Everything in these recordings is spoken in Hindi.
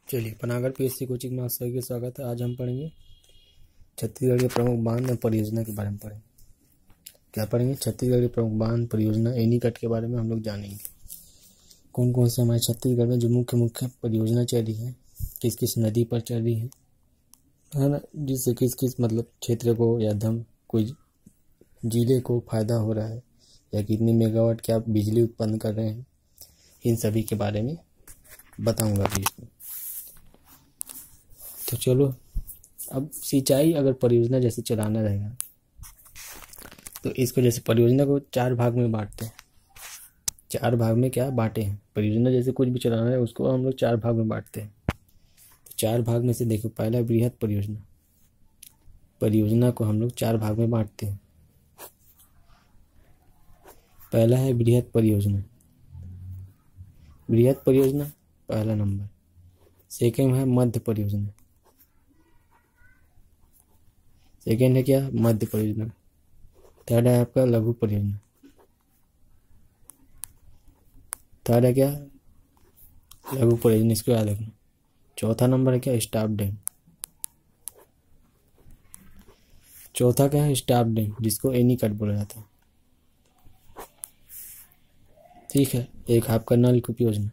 चलिए, पनागढ़ पीएससी कोचिंग में आप सभी का स्वागत है। आज हम पढ़ेंगे छत्तीसगढ़ के प्रमुख बांध और परियोजना के बारे में पढ़ेंगे। क्या पढ़ेंगे? छत्तीसगढ़ के प्रमुख बांध परियोजना एनीकट के बारे में हम लोग जानेंगे। कौन कौन से हमारे छत्तीसगढ़ में जो मुख्य मुख्य परियोजना चल रही है, किस किस नदी पर चल रही है ना, जिससे किस किस मतलब क्षेत्र को या कोई जिले को फायदा हो रहा है, या कितनी मेगावाट क्या बिजली उत्पन्न कर रहे हैं, इन सभी के बारे में बताऊंगा अभी इसमें। तो चलो, अब सिंचाई अगर परियोजना जैसे चलाना रहेगा तो इसको जैसे परियोजना को 4 भाग में बांटते हैं। 4 भाग में क्या बांटे हैं? परियोजना जैसे कुछ भी चलाना है उसको हम लोग 4 भाग में बांटते हैं। तो 4 भाग में से देखो, पहला बृहद परियोजना। परियोजना को हम लोग 4 भाग में बांटते हैं। पहला है बृहद परियोजना। बृहद परियोजना पहला नंबर। सेकेंड है मध्य परियोजना। सेकेंड है क्या? मध्य परियोजना। थर्ड है आपका लघु परियोजना। थर्ड है क्या? लघु परियोजना, इसको याद रखना। चौथा नंबर है क्या? Stop dam. चौथा क्या है? स्टॉप डैम, जिसको एनीकट बोला जाता है। ठीक है। एक आपका नलकूप योजना,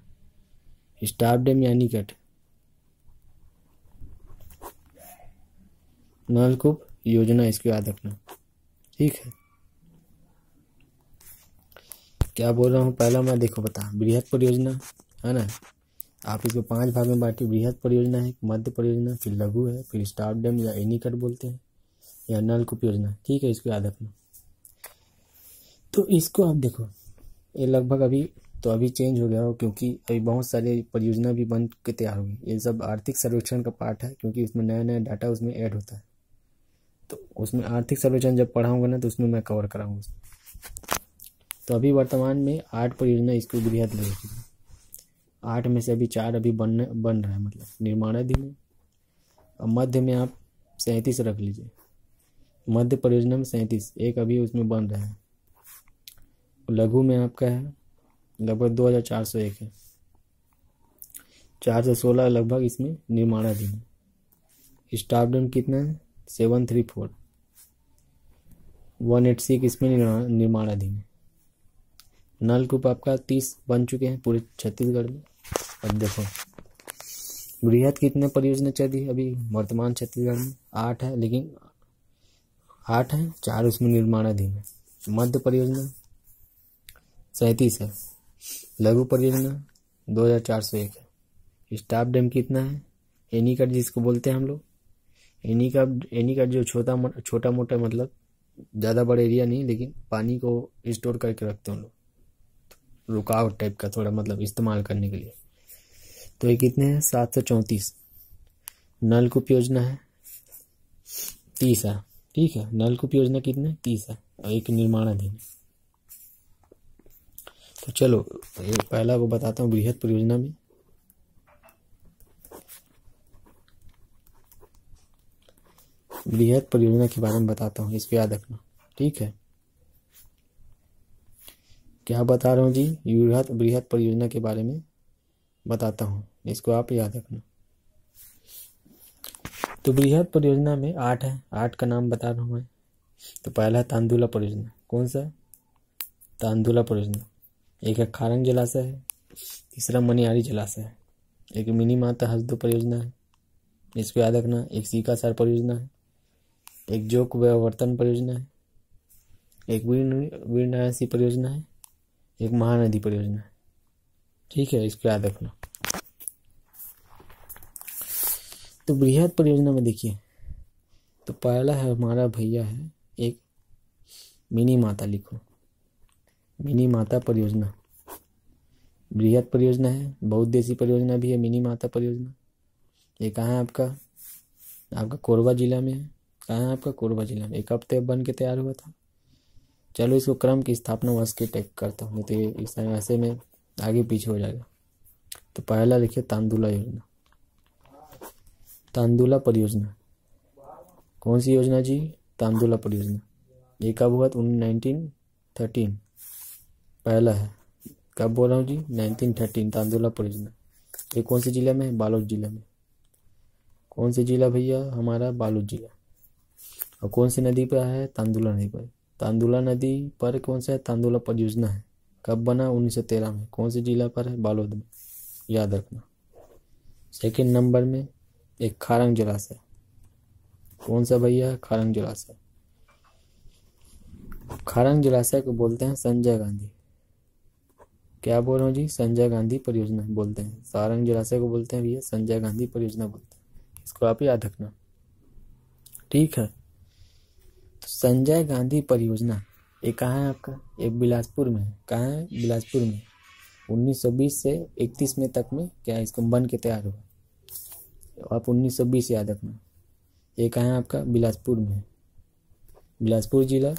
स्टॉप डैम या एनीकट। नलकूप योजना, इसको याद रखना। ठीक है। क्या बोल रहा हूँ? पहला मैं देखो बता, बृहद परियोजना है ना, आप इसको 5 भाग में बांटिए। बृहद परियोजना है, मध्य परियोजना, फिर लघु है, फिर स्टॉप डैम या एनीकट बोलते हैं, या नलकूप योजना। ठीक है, इसको याद रखना। तो इसको आप देखो, ये लगभग अभी चेंज हो गया हो, क्योंकि अभी बहुत सारे परियोजना भी बन के तैयार हो गई। ये सब आर्थिक सर्वेक्षण का पार्ट है, क्योंकि उसमें नया नया डाटा उसमें ऐड होता है। तो उसमें आर्थिक सर्वेक्षण जब पढ़ाऊंगा ना, तो उसमें मैं कवर कराऊंगा। तो अभी वर्तमान में 8 परियोजना इसको बृहद लगेगी। 8 में से अभी 4 अभी बन रहा है, मतलब निर्माणाधीन है। और मध्य में आप 37 रख लीजिए। मध्य परियोजना में 37, एक अभी उसमें बन रहा है। लघु में आपका है लगभग 2401 है। 416 लगभग इसमें निर्माणाधीन है। स्टॉप डैम कितना है? 734। 186 इसमें निर्माणाधीन है। नलकूप आपका 30 बन चुके हैं पूरे छत्तीसगढ़ में। अब देखो, बृहद कितने परियोजना चल रही है अभी वर्तमान छत्तीसगढ़ में? 8 है, लेकिन 8 है, 4 उसमें निर्माणाधीन है। मध्य परियोजना 37 है। लघु परियोजना 2401 है। स्टॉप डैम कितना है? एनीकट जिसको बोलते हैं हम लोग। एनीकट जो छोटा मोटा मतलब ज़्यादा बड़ा एरिया नहीं, लेकिन पानी को स्टोर करके रखते हैं हम लोग, रुकाव टाइप का थोड़ा, मतलब इस्तेमाल करने के लिए। तो ये कितने हैं? 734। नलकूप योजना है 30 है। ठीक है, नलकूप योजना कितने? 30 है, और एक निर्माणाधीन है। तो चलो, पहला को बताता हूँ बृहद परियोजना में। बृहद परियोजना के बारे में बताता हूँ, इसको याद रखना। ठीक है, क्या बता रहा हूँ जी? बृहद परियोजना के बारे में बताता हूँ, इसको आप याद रखना। तो बृहद परियोजना में 8 है। 8 का नाम बता रहा हूँ मैं। तो पहला है तांदुला परियोजना। कौन सा? तांदुला परियोजना। एक है खारंग जलाशय है। तीसरा मनियारी जलाशय है। एक मिनी माता हसदो परियोजना है, इसको याद रखना। एक सीकासार परियोजना है। एक जोक व्यावर्तन परियोजना है। एक वीरनारायण परियोजना है। एक महानदी परियोजना है। ठीक है, इसको याद रखना। तो बृहद परियोजना में देखिए, तो पहला है हमारा भैया है एक मिनी माता। लिखो, मिनी माता परियोजना बृहद परियोजना है। बहुउद्देशीय परियोजना भी है मिनी माता परियोजना। ये कहाँ है आपका कोरबा जिला में है। कहाँ है आपका? कोरबा जिला में। 1 हफ्ते बन के तैयार हुआ था। चलो, इसको क्रम की स्थापना वर्ष के टैग करता हूँ, नहीं तो ये इस ऐसे में आगे पीछे हो जाएगा। तो पहला लिखिए तांदुला योजना। तांदुला परियोजना कौन सी योजना जी? तांदुला परियोजना। ये कब हुआ? 1913 पहला है। कब बोल रहा हूँ जी? 1913 तांदुला परियोजना। ये कौन से जिले में है? बालोद जिले में। कौन से जिला भैया? हमारा बालोद जिला। और कौन सी नदी पर है? तांदुला नदी पर। तांदुला नदी पर कौन सा है? तांदुला परियोजना है। कब बना? 1913 में। कौन से जिला पर है? बालोद में, याद रखना। सेकंड नंबर में एक खारंग जलाशय। कौन सा भैया? खारंग जलाशय। खारंग जलाशय को बोलते हैं संजय गांधी। क्या बोल रहा हूँ जी? संजय गांधी परियोजना बोलते हैं। खारंग जलाशय को बोलते हैं भैया संजय गांधी परियोजना बोलते हैं। इसको आप याद रखना, ठीक है। तो संजय गांधी परियोजना ये कहाँ है आपका? ये बिलासपुर में है। कहाँ है? बिलासपुर में। 1920 से 31 में तक में क्या इसको बन के तैयार हुआ। आप 1920 याद रखना। ये कहाँ है आपका? बिलासपुर में है। बिलासपुर जिला।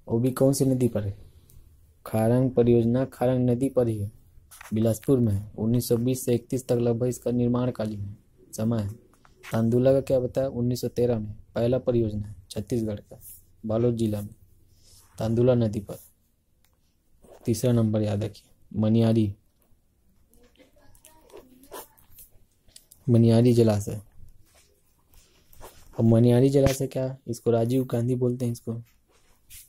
वो भी कौन सी नदी पर है? खारंग परियोजना खारंग नदी पर ही है, बिलासपुर में है। 1920 से 31 तक लगभग इसका निर्माण कालीन है, समय है। तांदुला का क्या बताया? 1913 में पहला परियोजना है छत्तीसगढ़ का, बालोद जिला में, तांदुला नदी पर। तीसरा नंबर याद रखिए, मनियारी। मनियारी जलाशय। अब मनियारी जलाशय क्या? इसको राजीव गांधी बोलते हैं। इसको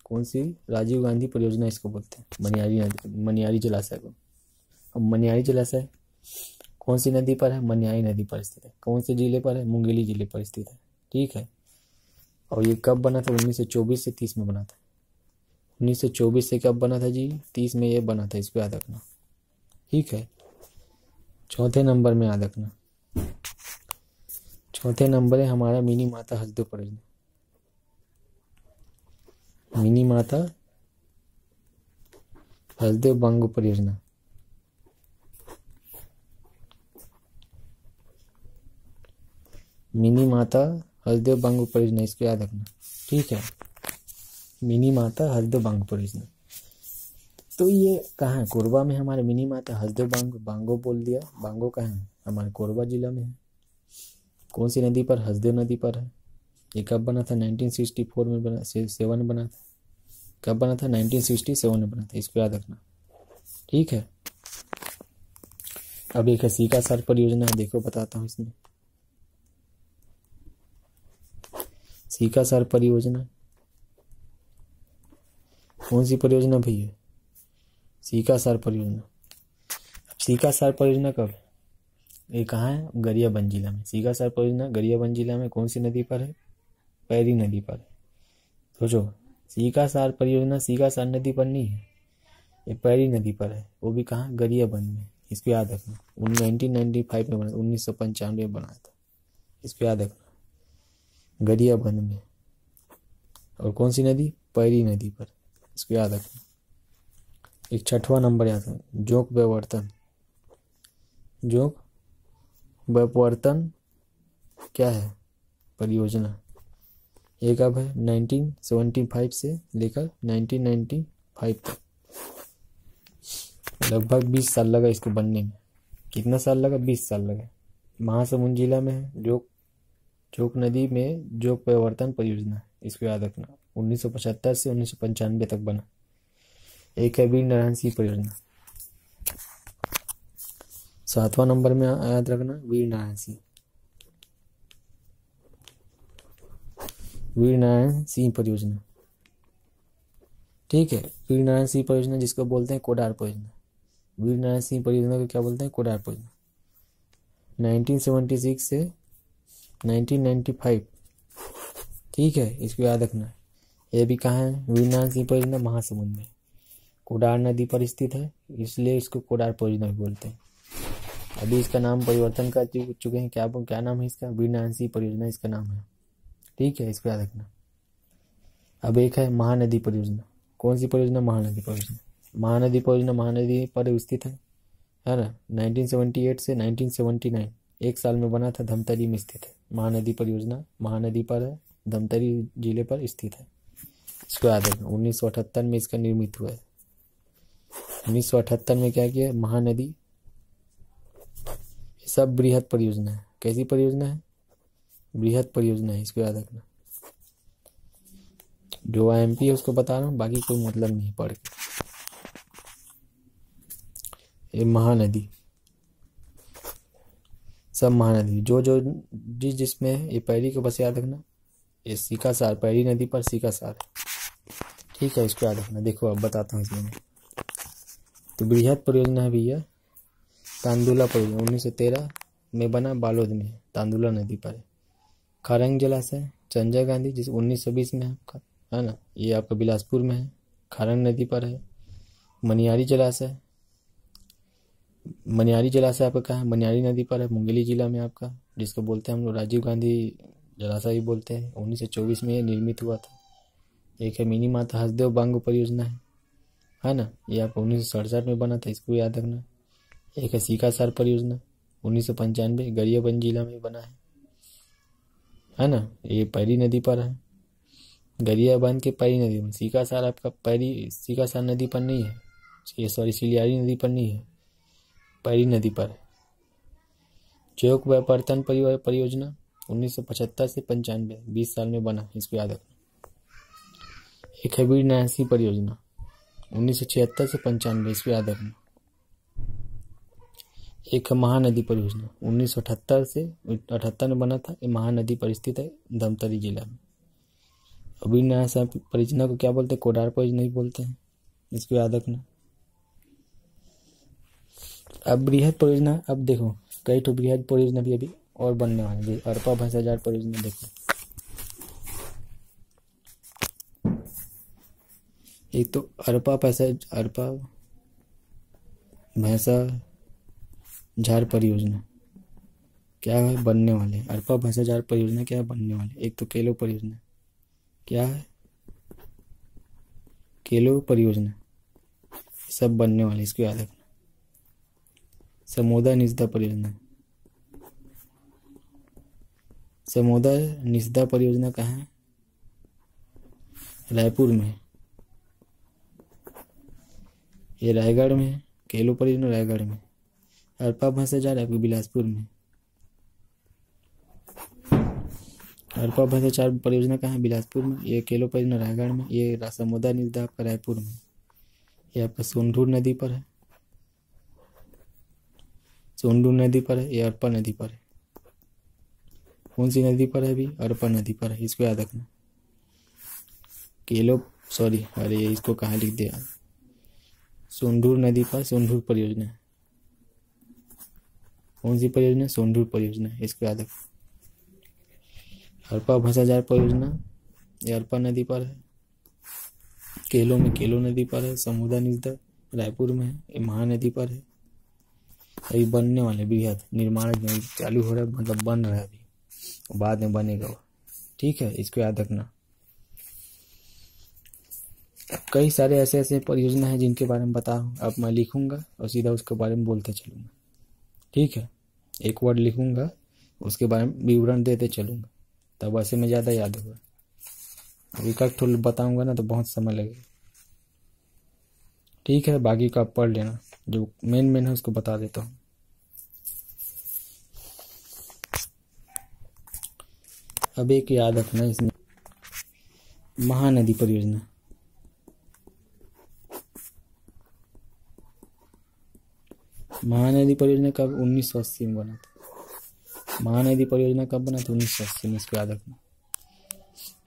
कौन सी? राजीव गांधी परियोजना इसको बोलते हैं, मनियारी जलाशय को। अब मनियारी जलाशय कौन सी नदी पर है? मनियारी नदी पर स्थित है। कौन से जिले पर है? मुंगेली जिले पर स्थित है, ठीक है। और ये कब बना था? 1924 से 30 में बना था। 1924 से कब बना था जी? 30 में ये बना था, इसको याद रखना, ठीक है। चौथे नंबर में याद रखना, चौथे नंबर है हमारा मिनी माता हसदेव परियोजना। मिनी माता हसदेव बांगो परियोजना। मिनी माता हसदेव बांगो परियोजना, इसको याद रखना, ठीक है। मिनी माता हसदेव बांगो परियोजना। तो ये कहाँ है? कोरबा में हमारे मिनी माता हसदेव बांगो। बांगो बोल दिया, बांगो कहाँ है? हमारे कोरबा जिला में है। कौन सी नदी पर? हसदेव नदी पर है। ये कब बना था? 1964 में बना, 7 में बना था। कब बना था? 1967 में बना था, इसको याद रखना, ठीक है। अब एक है सीकासार परियोजना, देखो बताता हूँ इसमें। सीकासार परियोजना कौन सी परियोजना भैया? सीकासार परियोजना। सीकासार परियोजना कब? ये कहाँ है? गरियाबंद जिला में। सीकासार परियोजना गरियाबंद जिला में। कौन सी नदी पर है? पैरी नदी पर। सोचो, सीकासार परियोजना सीकासार नदी पर नहीं है, ये पैरी नदी पर है। वो भी कहाँ? गरियाबंद में, इसको याद रखना। 1995 में बना, 1995 में बनाया था, इसको याद रखना, गरियाबंद में। और कौन सी नदी? पैरी नदी पर, इसको याद रखना। एक छठवां नंबर याद रखना, जोंक व्यवर्तन। जोंक व्यवर्तन क्या है? परियोजना। ये कब है? 1975 से लेकर 1995 तक, लगभग 20 साल लगा इसको बनने में। कितना साल लगा? 20 साल लगा। महासमुंद जिला में है। जोंक नदी में जोंक व्यवर्तन परियोजना, इसको याद रखना। 1975 से 1995 तक बना। एक है वीर नारायण सिंह परियोजना। 7वां नंबर में याद रखना, वीर नारायण सिंह। वीर नारायण सिंह परियोजना, ठीक है। वीर नारायण सिंह परियोजना जिसको बोलते हैं कोडार परियोजना। वीर नारायण सिंह परियोजना को क्या बोलते हैं? कोडार परियोजना। 1976 से 1995, ठीक है, इसको याद रखना। ये भी कहाँ है? वीर नारायण सिंह परियोजना महासमुंद में, कोडार नदी पर स्थित है, इसलिए इसको कोडार परियोजना भी बोलते हैं। अभी इसका नाम परिवर्तन कर चुके हैं। क्या नाम है इसका? वीर नारायण सिंह परियोजना इसका नाम है, ठीक है, इसको याद रखना। अब एक है महानदी परियोजना। कौन सी परियोजना? महानदी परियोजना। महानदी परियोजना महानदी पर स्थित है ना। 1978 से 1979 एक साल में बना था, धमतरी में स्थित है। महानदी परियोजना महानदी पर है, धमतरी जिले पर स्थित है, इसको याद रखना। 1978 में इसका निर्मित हुआ है। 1978 में क्या किया? महानदी। सब बृहद परियोजना है। कैसी परियोजना है? बृहद परियोजना है, इसको याद रखना। जो IMP है उसको बता रहा हूँ, बाकी कोई मतलब नहीं पढ़ के। ये महानदी, सब महानदी जो जो जिसमें है, ये पैरी को बस याद रखना। ये सीकासार, पैरी नदी पर सीकासार है। ठीक है, इसको याद रखना। देखो अब बताता हूँ इसमें। तो बृहद परियोजना है भैया तांदुला परियोजना, 1913 में बना, बालोद में है, तांदुला नदी पर है। खारंग जलाशय संजय गांधी जिस 1920 में है आपका, है ना, ये आपका बिलासपुर में है, खारंग नदी पर है। मनियारी जलाशय आपका कहाँ है, मनियारी नदी पर है, मुंगेली जिला में आपका, जिसको बोलते हैं हम लोग राजीव गांधी जलाशय भी बोलते हैं। 1924 में ये निर्मित हुआ था। एक है मिनी माता हसदेव बांगो परियोजना है ना, ये आपको 1967 में बना था, इसको याद रखना। एक है सीकासार परियोजना 1995 गरियाबंद जिला में बना है ना, ये पैरी नदी पर है। गरियाबंद के पैरी नदी में, सीकासार आपका पैरी सीकासार नदी पर नहीं है, ये सॉरी सिलियारी नदी पर नहीं है, पैरी नदी पर है। चौक व्यापर्तन परियोजना 1975 से 95 20 साल में बना, इसको याद रखना। एक है वीर नारायण सिंह परियोजना 1976 से 95, इसको याद रखना। एक है महानदी परियोजना 1978 से 78 में बना था, ये महानदी पर स्थित है, धमतरी जिला में। वीर नारायण सिंह परियोजना को क्या बोलते हैं, कोडार परियोजना ही बोलते हैं, इसको याद रखना। अब बृहद परियोजना, अब देखो कई तो बृहद परियोजना भी अभी और बनने वाले हैं। अरपा भैंसाजार परियोजना देखो, एक तो अरपा भैंसाझार परियोजना क्या है, बनने वाले। अरपा भैंसाझार परियोजना क्या है, बनने वाले। एक तो केलो परियोजना क्या है, केलो परियोजना, सब बनने वाले, इसको याद रखना। समोदा निस्दा परियोजना, समोदा निस्दा परियोजना कहाँ है, रायपुर में, ये रायगढ़ में है। केलो परियोजना रायगढ़ में, अरपा भैंसाझार आपको बिलासपुर में। अरपा भैंसाझार परियोजना कहाँ है, बिलासपुर में। ये केलो परियोजना रायगढ़ में, ये समोदा निस्दा आपका रायपुर में। ये आपका सोंढूर नदी पर है, सोंढूर नदी पर है, ये अरपा नदी पर है। कौन सी नदी पर है अभी, अरपा नदी पर है, इसको याद रखना। केलो सॉरी अरे इसको कहाँ लिख दिया, सोंढूर नदी पर सोंढूर परियोजना है। कौन सी परियोजना, सोंढूर परियोजना है, इसको याद रखना। अरपा भैंसाझार परियोजना ये अरपा नदी पर है, केलो में केलो नदी पर है, समोदा निस्दा रायपुर में है, ये महानदी पर है। अभी बनने वाले बृहद निर्माण चालू हो रहा है, मतलब बन रहा है अभी, बाद में बनेगा वो। ठीक है, इसको याद रखना। कई सारे ऐसे ऐसे परियोजना है जिनके बारे में बताऊँ, अब मैं लिखूंगा और सीधा उसके बारे में बोलते चलूंगा। ठीक है, एक वर्ड लिखूंगा उसके बारे में विवरण देते चलूंगा, तब ऐसे में ज़्यादा याद होगा। अभी इकट्ठ बताऊंगा ना तो बहुत समय लगेगा। ठीक है, बाकी का आप पढ़ लेना, जो मेन है उसको बता देता हूँ। अब एक याद रखना इसमें, महानदी परियोजना, महानदी परियोजना कब, 1980 में बना था। महानदी परियोजना कब बना था, 1980 में, इसको याद रखना।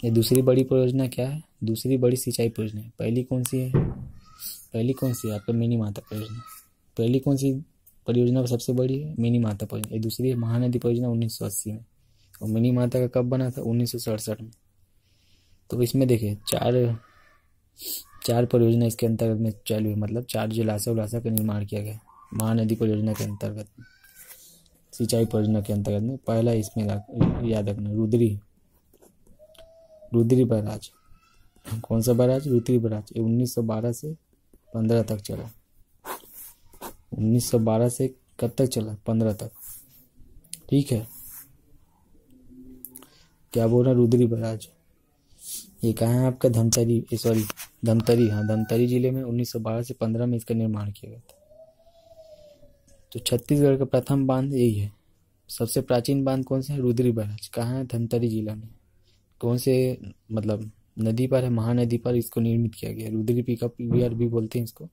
ये दूसरी बड़ी परियोजना क्या है, दूसरी बड़ी सिंचाई परियोजना है। पहली कौन सी है, पहली कौन सी है आपका, मिनी माता परियोजना। पहली कौन सी परियोजना सबसे बड़ी है, मिनी माता परियोजना। ये दूसरी है महानदी परियोजना 1980 में, और मिनी माता का कब बना था, 1967 में। तो इसमें देखिए चार परियोजना इसके अंतर्गत में चालू है, मतलब 4 जलाशय का निर्माण किया गया महानदी परियोजना के अंतर्गत में, सिंचाई परियोजना के अंतर्गत में। पहला इसमें याद रखना, रुद्री बैराज। कौन सा बैराज, रुद्री बैराज। ये 1912 से 15 तक चला। 1912 से कब तक चला, 15 तक। ठीक है, क्या बोल रहा, रुद्री बैराज। ये कहाँ है आपका, धमतरी, हाँ धमतरी जिले में 1912 से 15 में इसका निर्माण किया गया था। तो छत्तीसगढ़ का प्रथम बांध यही है। सबसे प्राचीन बांध कौन सा है, रुद्री बैराज। कहाँ है, धमतरी जिला में। कौन से मतलब नदी पर है, महानदी पर इसको निर्मित किया गया। रुद्री पिकअप वियर भी बोलते हैं इसको।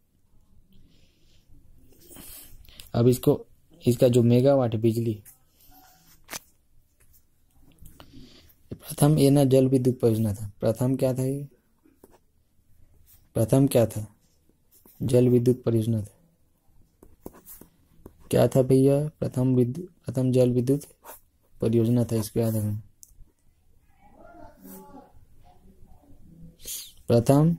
अब इसका जो मेगावाट है बिजली, प्रथम ये ना जल विद्युत परियोजना था। प्रथम क्या था ये? प्रथम क्या था? जल विद्युत परियोजना था। क्या था भैया? प्रथम जल विद्युत परियोजना था, इसको याद रखना। प्रथम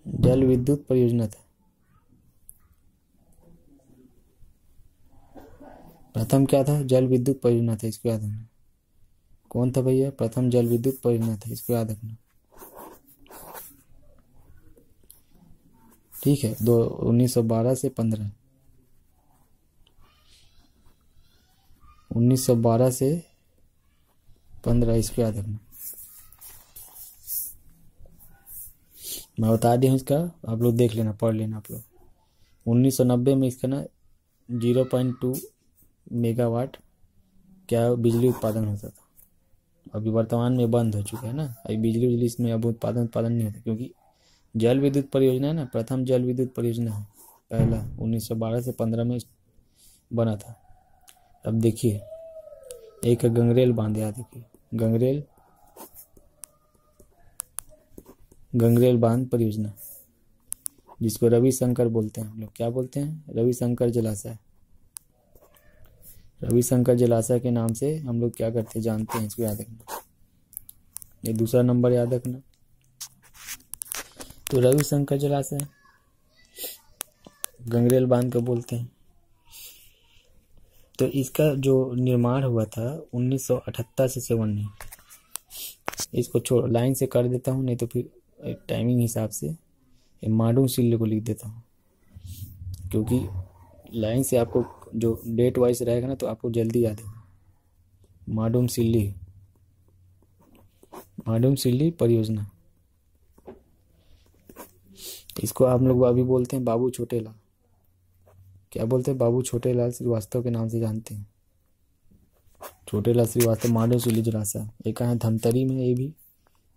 जल विद्युत परियोजना था। प्रथम क्या था? जल विद्युत परियोजना था, इसको याद रखना। कौन था भैया? प्रथम जल विद्युत परियोजना था, इसको याद रखना। ठीक है। 1912 से 15, 1912 से 15, इसको याद रखना। मैं बता दी हूँ इसका, आप लोग देख लेना, पढ़ लेना आप लोग। 1990 में इसका ना 0.2 मेगावाट क्या बिजली उत्पादन होता था। अभी वर्तमान में बंद हो चुका है ना, अभी बिजली इसमें अब उत्पादन नहीं होता, क्योंकि जल विद्युत परियोजना है ना, प्रथम जल विद्युत परियोजना है, पहला 1912 से 15 में बना था। अब देखिए, एक गंगरेल बांध, याद देखिए, गंगरेल बांध परियोजना, जिसको रविशंकर बोलते हैं हम लोग। क्या बोलते हैं? रविशंकर जलाशय। रविशंकर जलाशय के नाम से हम लोग क्या करते हैं जानते हैं, इसको याद रखना। ये दूसरा नंबर याद रखना। तो रविशंकर जलाशय गंगरेल बांध को बोलते हैं। तो इसका जो निर्माण हुआ था 1978 से 19। इसको छोड़, लाइन से कर देता हूँ, नहीं तो फिर टाइमिंग हिसाब से माडूम सिल्ले को लिख देता हूँ, क्योंकि लाइन से आपको जो डेट वाइज रहेगा ना तो आपको जल्दी याद होगा। माडूम सिल्ली परियोजना, इसको आप लोग अभी बोलते हैं बाबू छोटेलाल। क्या बोलते हैं? बाबू छोटेलाल श्रीवास्तव के नाम से जानते हैं। छोटेलाल श्रीवास्तव माडूम सिल्ली जलाशय। एक है धमतरी में, ये भी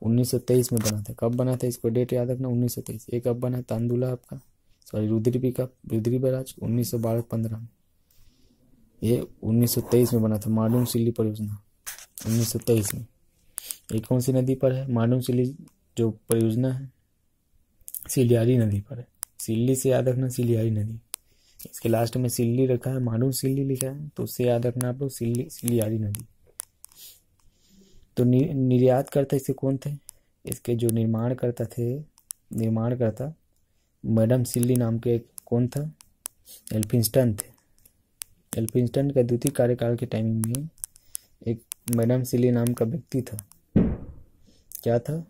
1923 में बना था। कब बना था? इसको डेट याद रखना, 1923। एक कब बना? तांदुला आपका, सॉरी रुद्री बराज 1912-15 में। ये 1923 में बना था, माडूम सिल्ली परियोजना 1923 में। ये कौन सी नदी पर है? माडूम सिल्ली जो परियोजना है सिलियारी नदी पर है। सिल्ली से याद रखना, सिलियारी नदी। इसके लास्ट में सिल्ली रखा है, माडूम सिल्ली लिखा है, तो उससे याद रखना आप लोग सिलियारी नदी। तो निर्यात करता इससे कौन थे? इसके जो निर्माणकर्ता मैडम सिल्ली नाम के कौन था? एल्फिंस्टन थे। एल्फिंस्टन का द्वितीय कार्यकाल के टाइमिंग में एक मैडम सिल्ली नाम का व्यक्ति था। क्या था?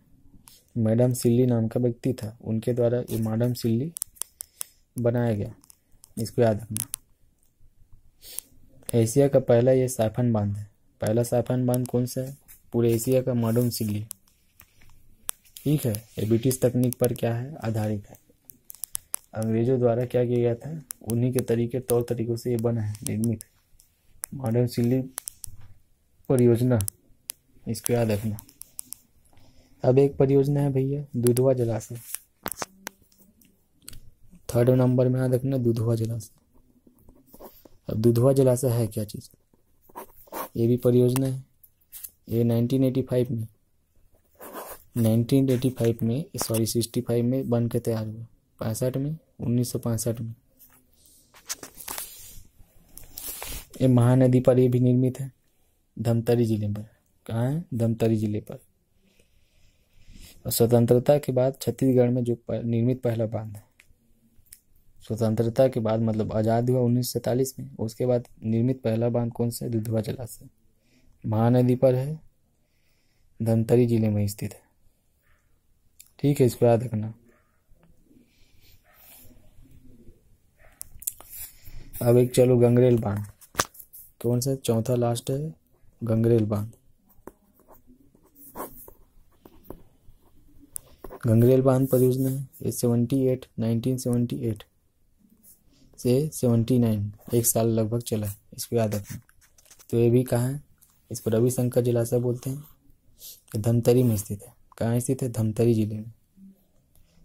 मैडम सिल्ली नाम का व्यक्ति था, उनके द्वारा ये मैडम सिल्ली बनाया गया, इसको याद रखना। एशिया का पहला ये साइफन बांध है। पहला साइफन बांध कौन सा है? पूरे एशिया का माडूम सिल्ली। ठीक है। ये ब्रिटिश तकनीक पर क्या है? आधारित है। अंग्रेजों द्वारा क्या किया गया था? उन्हीं के तौर तरीकों से ये बना है, निर्मित माडूम सिल्ली परियोजना, इसको याद रखना। अब एक परियोजना है भैया दुधवा जलाशय। थर्ड नंबर में याद रखना, दुधवा जलाशय। अब दुधवा जलाशय है क्या चीज? ये भी परियोजना है। ये 1985 में 65 में बन के तैयार हुआ। 1965 में ये महानदी पर ये भी निर्मित है, धमतरी जिले पर। कहाँ है? धमतरी जिले पर। और स्वतंत्रता के बाद छत्तीसगढ़ में जो निर्मित पहला बांध है, स्वतंत्रता के बाद मतलब आज़ाद हुआ 1947 में, उसके बाद निर्मित पहला बांध कौन सा है? दुधवा जलाशय। महानदी पर है, धमतरी जिले में स्थित है। ठीक है, इसको याद रखना। अब एक चलो गंगरेल बांध, कौन सा? चौथा लास्ट है गंगरेल बांध। गंगरेल बांध परियोजना है ये 1978 से 79, एक साल लगभग चला है, इसको याद रखना। तो ये भी कहाँ है? इसको रविशंकर जलाशय बोलते हैं। धमतरी में स्थित है। कहाँ स्थित है? धमतरी जिले में।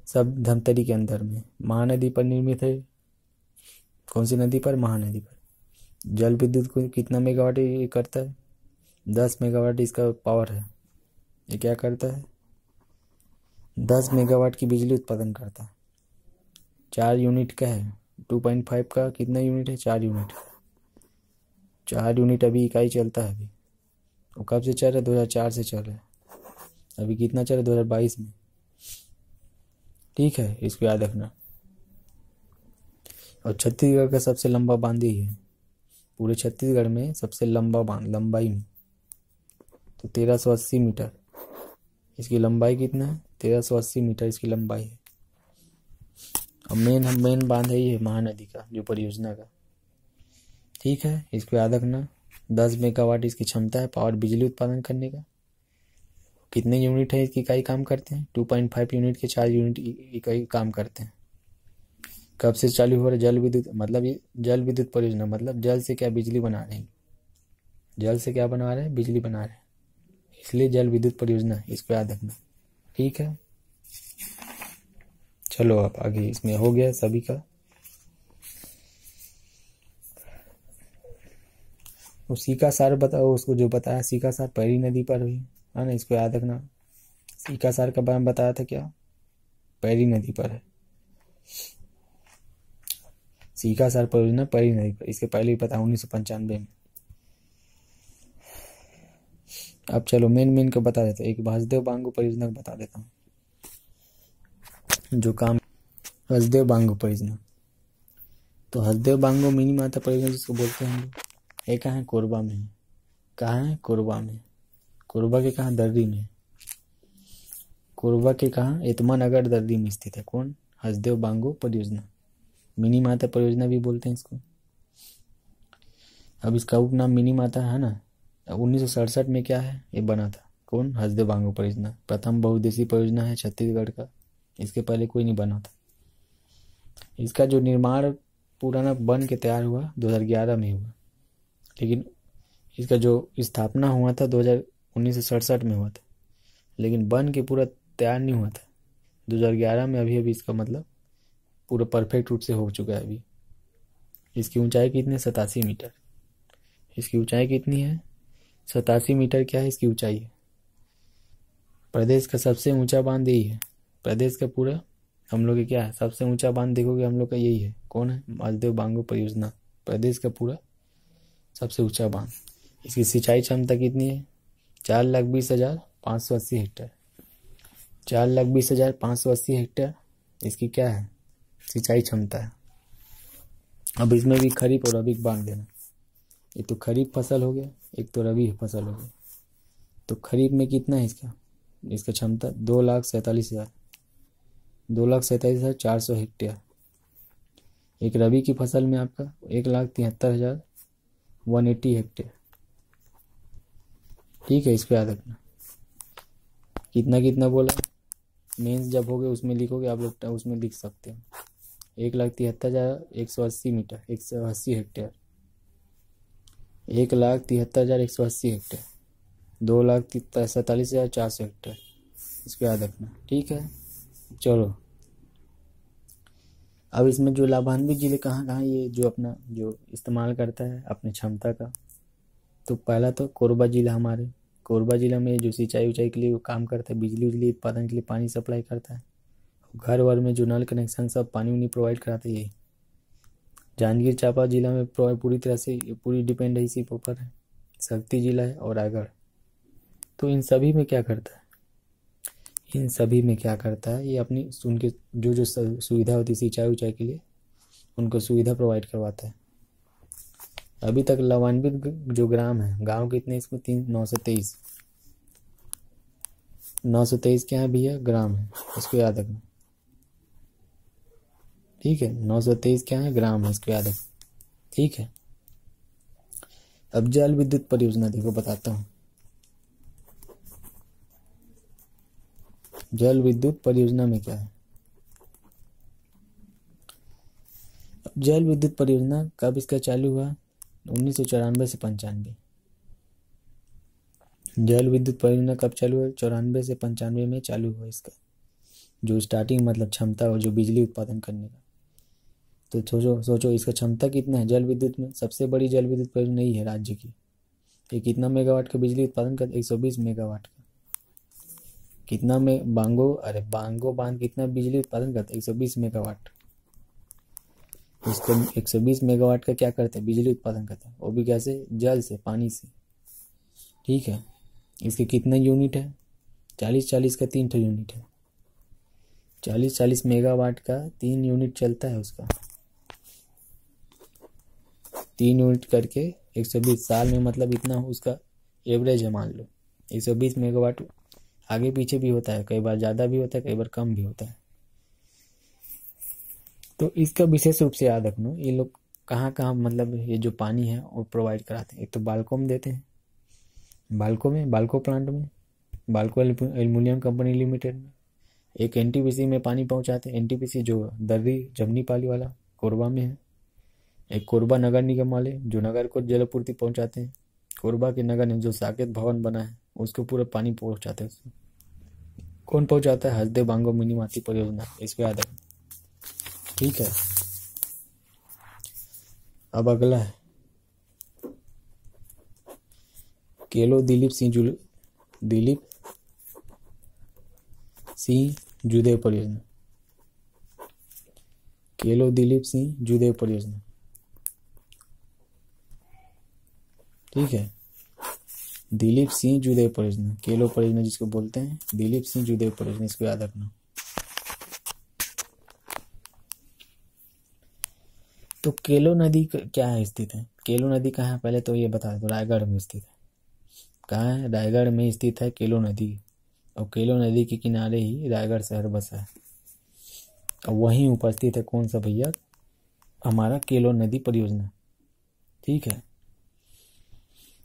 सब धमतरी के अंदर में। महानदी पर निर्मित है। कौन सी नदी पर? महानदी पर। जल विद्युत को कितना मेगावाट ये करता है? 10 मेगावाट इसका पावर है। ये क्या करता है, 10 मेगावाट की बिजली उत्पादन करता है। 4 यूनिट का है, 2.5 का कितना यूनिट है, 4 यूनिट। 4 यूनिट अभी इकाई चलता है अभी। वो कब से चल रहा है, 2004 से चल रहा है। अभी कितना चल रहा है, 2022 में। ठीक है, इसको याद रखना। और छत्तीसगढ़ का सबसे लंबा बांध यही है, पूरे छत्तीसगढ़ में सबसे लंबा बांध लंबाई में, तो 1380 मीटर इसकी लंबाई कितना है, 1380 मीटर इसकी लंबाई है। और मेन बांध है ये महानदी का, जो परियोजना का। ठीक है, इसको याद रखना। 10 मेगावाट इसकी क्षमता है पावर बिजली उत्पादन करने का। कितने यूनिट है इसकी इकाई काम करते हैं, 2.5 यूनिट के 4 यूनिट इकाई काम करते हैं। कब से चालू हो रहा है, जल विद्युत, मतलब ये जल विद्युत परियोजना, मतलब जल से क्या बिजली बना रहे हैं, जल से क्या बना रहे हैं, बिजली बना रहे हैं, इसलिए जल विद्युत परियोजना, इसको याद रखना। ठीक है, चलो अब आगे। इसमें हो गया सभी का। सीका सार बताओ, उसको जो बताया सीका सार पैरी नदी पर हुई है ना, इसको याद रखना। सीका सार का बारे में बताया था क्या, पैरी नदी पर है। सीका सार परियोजना पैरी नदी पर, इसके पहले ही पता 1995 में। अब चलो मेन को बता देता हूँ। एक हसदेव बांगू परियोजना को बता देता हूँ, जो काम हसदेव बांगू परियोजना। तो हसदेव बांगू मिनी माता परियोजना जिसको बोलते हैं हम लोग, ये कहाँ है, कोरबा में है। कहाँ है, कोरबा में। कोरबा के कहाँ, दर्री में। कोरबा के कहाँ, एतमानगर दर्री में स्थित है। कौन, हसदेव बांगू परियोजना, मिनी माता परियोजना भी बोलते हैं इसको। अब इसका उपनाम मिनी माता है ना। 1967 में क्या है, ये बना था। कौन, हसदेव बांगू परियोजना। प्रथम बहुउद्देशीय परियोजना है छत्तीसगढ़ का, इसके पहले कोई नहीं बना था। इसका जो निर्माण पुराना बन के तैयार हुआ 2011 में हुआ, लेकिन इसका जो स्थापना हुआ था 1967 में हुआ था, लेकिन बन के पूरा तैयार नहीं हुआ था 2011 में। अभी इसका मतलब पूरा परफेक्ट रूप से हो चुका है अभी। इसकी ऊंचाई कितनी है, 87 मीटर। इसकी ऊंचाई कितनी है, 87 मीटर क्या है इसकी ऊंचाई है। प्रदेश का सबसे ऊंचा बांध यही है। प्रदेश का पूरा हम लोग क्या है, सबसे ऊंचा बांध देखोगे हम लोग का यही है। कौन है, हसदेव बांगू परियोजना, प्रदेश का पूरा सबसे ऊंचा बांध। इसकी सिंचाई क्षमता कितनी है, 4,20,580 हेक्टेयर। 4,20,580 हेक्टेयर इसकी क्या है, सिंचाई क्षमता है। अब इसमें भी खरीफ और रबी बांध देना। एक तो खरीफ फसल हो गया, एक तो रबी फसल हो गया। तो खरीफ में कितना है इसका क्षमता, 2,47,400 हेक्टेयर। एक रबी की फसल में आपका 1,73,180 हेक्टेयर। ठीक है, इसको याद रखना। कितना बोला, मेंस जब हो गए उसमें लिखोगे आप लोग, उसमें लिख सकते हो 1,73,180 मीटर, 180 हेक्टेयर। 1,73,180 hectare, 2,47,400 hectare. इसको याद रखना। ठीक है, चलो अब इसमें जो लाभान्वित जिले कहाँ ये जो अपना जो इस्तेमाल करता है अपने क्षमता का, तो पहला तो कोरबा जिला। हमारे कोरबा जिला में जो सिंचाई उचाई के लिए वो काम करता है, बिजली उत्पादन के लिए पानी सप्लाई करता है। घर वर में जो नल कनेक्शन सब पानी उनी प्रोवाइड कराता है यही। जांजगीर चांपा जिला में पूरी तरह से पूरी डिपेंड है इसी के ऊपर है। शक्ति जिला है और रायगढ़। तो इन सभी में क्या करता है, ये अपनी उनके जो सुविधा होती है सिंचाई उचाई के लिए, उनको सुविधा प्रोवाइड करवाता है। अभी तक लाभान्वित जो ग्राम है, गांव कितने इसमें 923 क्या है भैया, ग्राम है। इसको याद रखना। ठीक है, 923 क्या है, ग्राम है। इसको याद रखना। ठीक है, अब जल विद्युत परियोजना देखो, बताता हूँ। जल विद्युत परियोजना में क्या है, जल विद्युत परियोजना कब इसका चालू हुआ, 1994 से 95। जल विद्युत परियोजना कब चालू हुआ, 94 से 95 में चालू हुआ इसका जो स्टार्टिंग मतलब क्षमता हो जो बिजली उत्पादन करने का। तो सोचो इसका क्षमता कितना है जल विद्युत में। सबसे बड़ी जल विद्युत परियोजना यही है राज्य की, ये कितना मेगावाट का बिजली उत्पादन करता है? 120 मेगावाट का। कितना में बांगो बांध कितना बिजली उत्पादन करता है? 120 मेगावाट। इसको 120 मेगावाट का क्या करते हैं? बिजली उत्पादन करते हैं, वो भी कैसे? जल से, पानी से। ठीक है, इसके कितने यूनिट है? 40-40 का 3 यूनिट है। 40-40 मेगावाट का 3 यूनिट चलता है उसका। 3 यूनिट करके 120 साल में, मतलब इतना उसका एवरेज है। मान लो 120 मेगावाट, आगे पीछे भी होता है, कई बार ज़्यादा भी होता है, कई बार कम भी होता है। तो इसका विशेष रूप से याद रखना, ये लोग कहाँ कहाँ मतलब ये जो पानी है वो प्रोवाइड कराते हैं। एक तो बाल्को में देते हैं, बाल्को प्लांट में, बाल्को एल्युमिनियम कंपनी लिमिटेड में। एक एनटीपीसी में पानी पहुंचाते हैं, एनटीपीसी जो दर्री जमनी पाली वाला कोरबा में है। एक कोरबा नगर निगम वाले जो नगर को जलापूर्ति पहुंचाते हैं। कोरबा के नगर में जो साकेत भवन बना है उसको पूरा पानी पहुंचाते हैं उसमें। कौन पहुंचाता है? हसदेव बांगो मिनी माती परियोजना, इसको याद रखना। ठीक है, अब अगला है केलो दिलीप सिंह जूदेव परियोजना। केलो दिलीप सिंह जूदेव परियोजना, ठीक है। दिलीप सिंह जूदेव परियोजना, केलो परियोजना जिसको बोलते हैं, दिलीप सिंह जूदेव परियोजना, इसको याद रखना। तो केलो नदी क्या है स्थित है? केलो नदी कहाँ है पहले तो ये बता दो। रायगढ़ में स्थित है। कहाँ है? रायगढ़ में स्थित है केलो नदी। और केलो नदी के किनारे ही रायगढ़ शहर बसा है। और वहीं उपस्थित है कौन सा भैया? हमारा केलो नदी परियोजना। ठीक है,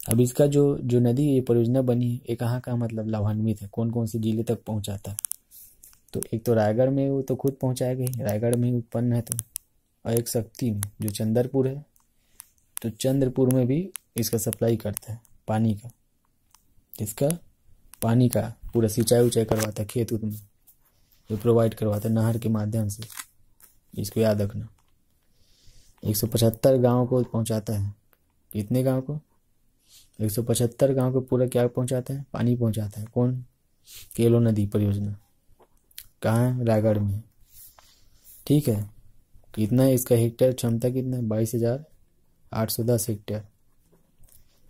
अब इसका जो नदी ये परियोजना बनी है, ये कहाँ का मतलब लाभान्वित है, कौन कौन से जिले तक पहुँचाता है? तो एक तो रायगढ़ में वो तो खुद पहुँचाएगा ही, रायगढ़ में ही उत्पन्न है। तो और एक शक्ति में जो चंद्रपुर है, तो चंद्रपुर में भी इसका सप्लाई करता है पानी का। इसका पानी का पूरा सिंचाई उचाई करवाता है, खेत उत में जो प्रोवाइड करवाता है नहर के माध्यम से। इसको याद रखना। 175 गाँव को पहुंचाता है। कितने गांव को? 175 गांव को पूरा क्या पहुंचाता है? पानी पहुंचाता है। कौन? केलो नदी परियोजना। कहाँ है? रायगढ़ में। ठीक है, कितना है इसका हेक्टेयर क्षमता? कितना है? 22,810 हेक्टेयर।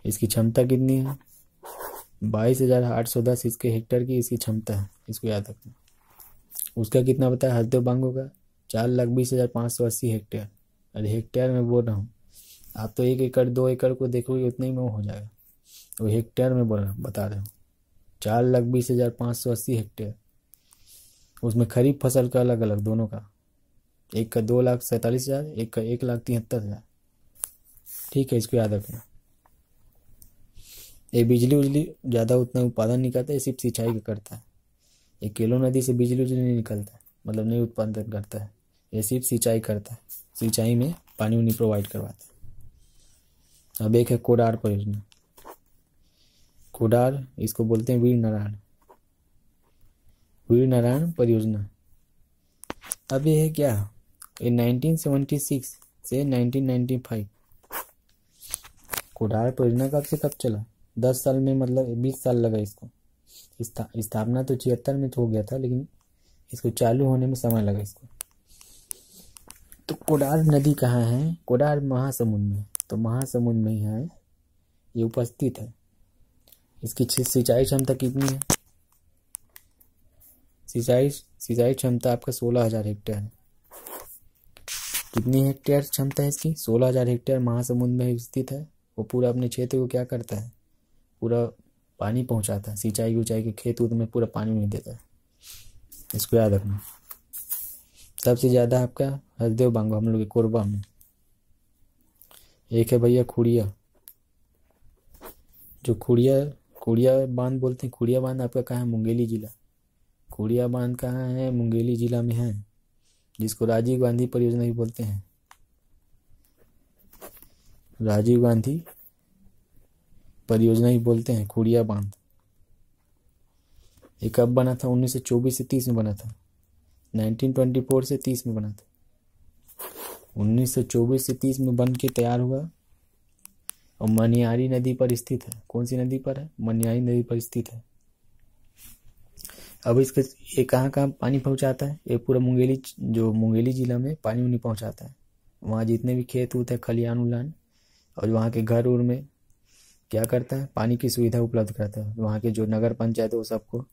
इसकी क्षमता कितनी है? 22,810 इसके हेक्टेयर की इसकी क्षमता है। इसको याद रखना। उसका कितना बताया? हसदेव बांगो का 4,20,580 हेक्टेयर। अरे हेक्टेयर में बोल रहा हूँ, आप तो 1 एकड़ 2 एकड़ को देखोगे उतने ही में हो जाएगा। वो हेक्टेयर में बता रहे हो। 4,20,580 हेक्टेयर। उसमें खरीफ फसल का अलग अलग दोनों का, एक का 2,47,000, एक का 1,73,000। ठीक है, इसको याद रखना। ये बिजली उजली ज़्यादा उतना उत्पादन नहीं करता है, सिर्फ सिंचाई का करता है। ये केलो नदी से बिजली उजली नहीं निकलता है, मतलब नहीं उत्पादन करता है। ये सिर्फ सिंचाई करता है, सिंचाई में पानी उनी प्रोवाइड करवाता है। अब एक है कोडार परियोजना। कोडार इसको बोलते हैं वीर नारायण परियोजना। अब ये है क्या? ये 1976 से 1995। कोडार परियोजना कब से कब चला? 10 साल में, मतलब 20 साल लगा इसको। स्थापना तो 76 में तो हो गया था, लेकिन इसको चालू होने में समय लगा इसको। तो कोडार नदी कहाँ है? कोडार महासमुंद में। तो महासमुंद में ही है ये उपस्थित है। इसकी सिंचाई क्षमता कितनी है? सिंचाई क्षमता आपका 16,000 हेक्टेयर है। कितनी हेक्टेयर क्षमता है इसकी? 16,000 हेक्टेयर महासमुंद में स्थित है। वो पूरा अपने क्षेत्र को क्या करता है? पूरा पानी पहुंचाता है, सिंचाई उचाई के खेत उत में पूरा पानी नहीं देता है। इसको याद रखना। सबसे ज़्यादा आपका हसदेव बांगो हम लोग के कोरबा में। एक है भैया खुड़िया, जो खुड़िया बांध बोलते हैं। खुड़िया बांध आपका कहाँ है? मुंगेली जिला। खुड़िया बांध कहाँ है? मुंगेली जिला में है, जिसको राजीव गांधी परियोजना भी बोलते हैं। राजीव गांधी परियोजना ही बोलते हैं खुड़िया बांध। ये कब बना था? 1924 से 30 में बना था। 1924 से 30 में बना था। 1924 से 30 में बन के तैयार हुआ और मनियारी नदी पर स्थित है। कौन सी नदी पर है? मनियारी नदी पर स्थित है। अब इसके ये कहाँ कहाँ पानी पहुँचाता है? ये पूरा मुंगेली जिला में पानी उनी पहुँचाता है। वहाँ जितने भी खेत उत है, खलियान उलान, और वहाँ के घर उर में क्या करता है? पानी की सुविधा उपलब्ध करता है। वहाँ के जो नगर पंचायत है वो सबको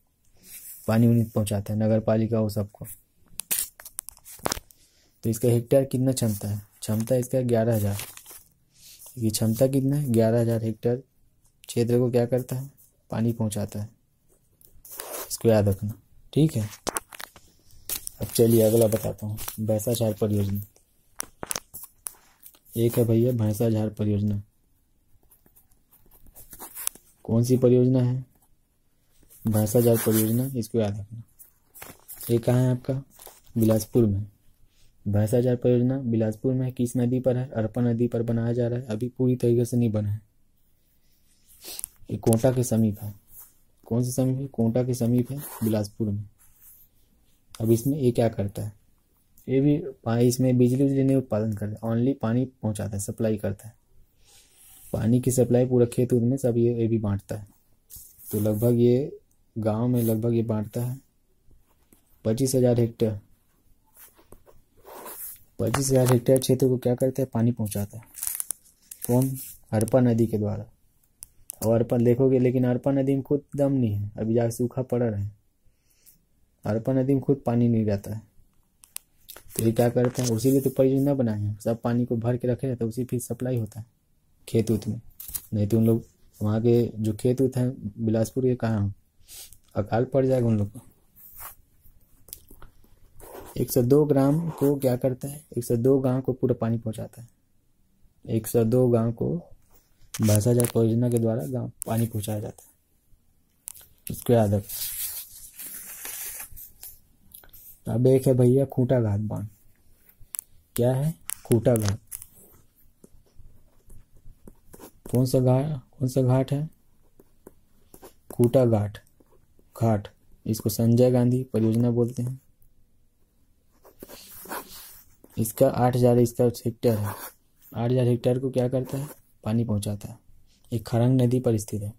पानी उनी पहुँचाता है, नगर पालिका वो सबको। तो इसका हेक्टेयर कितना क्षमता है? क्षमता इसका 11,000। ये क्षमता कितना है? 11,000 हेक्टेयर क्षेत्र को क्या करता है? पानी पहुँचाता है। इसको याद रखना, ठीक है। अब चलिए अगला बताता हूँ, भैंसाझार परियोजना। एक है भैया भैंसाझार परियोजना। कौन सी परियोजना है? भैंसाझार परियोजना, इसको याद रखना। ये कहाँ है आपका? बिलासपुर में। भैंसाझार परियोजना बिलासपुर में। किस नदी पर है? अरपा नदी पर बनाया जा रहा है। अभी पूरी तरीके से नहीं बना है। ये कोटा के समीप है। कौन से समीप है? कोटा के समीप है, बिलासपुर में। अब इसमें ये क्या करता है? ये भी इसमें बिजली उजली नहीं उत्पादन करता है, ओनली पानी पहुंचाता है, सप्लाई करता है। पानी की सप्लाई पूरा खेत उत में सब ये भी बांटता है। तो लगभग ये गांव में लगभग ये बांटता है 25,000 हेक्टेयर। 25,000 हेक्टेयर क्षेत्र को क्या करता है? पानी पहुंचाता है। कौन? अरपा नदी के द्वारा। और अरपा देखोगे, लेकिन अरपा नदी में खुद दम नहीं है, अभी जाके सूखा पड़ा है। अरपा नदी में खुद पानी नहीं रहता है। तो ये क्या करता है? उसी लिए तो परियोजना बनाए हैं, सब पानी को भर के रखे तो उसी फिर सप्लाई होता है खेत उत में। नहीं तो उन लोग वहाँ के जो खेत उत हैं बिलासपुर के, कहाँ अकाल पड़ जाएगा उन लोग को। 102 ग्राम को क्या करता है? 102 गांव को पूरा पानी पहुंचाता है। 102 गांव को भैंसाझार परियोजना के द्वारा गांव पानी पहुंचाया जाता है। इसको याद रख। अब एक है भैया खूंटा घाट बांध। क्या है? खूंटा घाट। कौन सा घाट है? खूंटा घाट। इसको संजय गांधी परियोजना बोलते हैं। इसका 8,000 इसका हेक्टेयर है। 8,000 हेक्टेयर को क्या करता है? पानी पहुंचाता है। एक खरंग नदी पर स्थित है।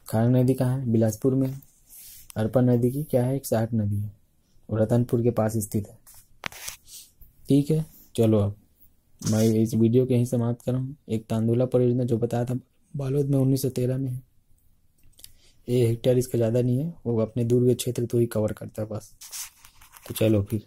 खरंग नदी कहाँ है? बिलासपुर में। अरपा नदी की क्या है? एक सहायक नदी है, रतनपुर के पास स्थित है। ठीक है, चलो अब मैं इस वीडियो के यहीं समाप्त कर रहा हूँ। एक तांदुला परियोजना जो बताया था बालोद में 1913 में है। ये हेक्टेयर इसका ज़्यादा नहीं है, वो अपने दुर्ग क्षेत्र तो ही कवर करता है बस। तो चलो फिर।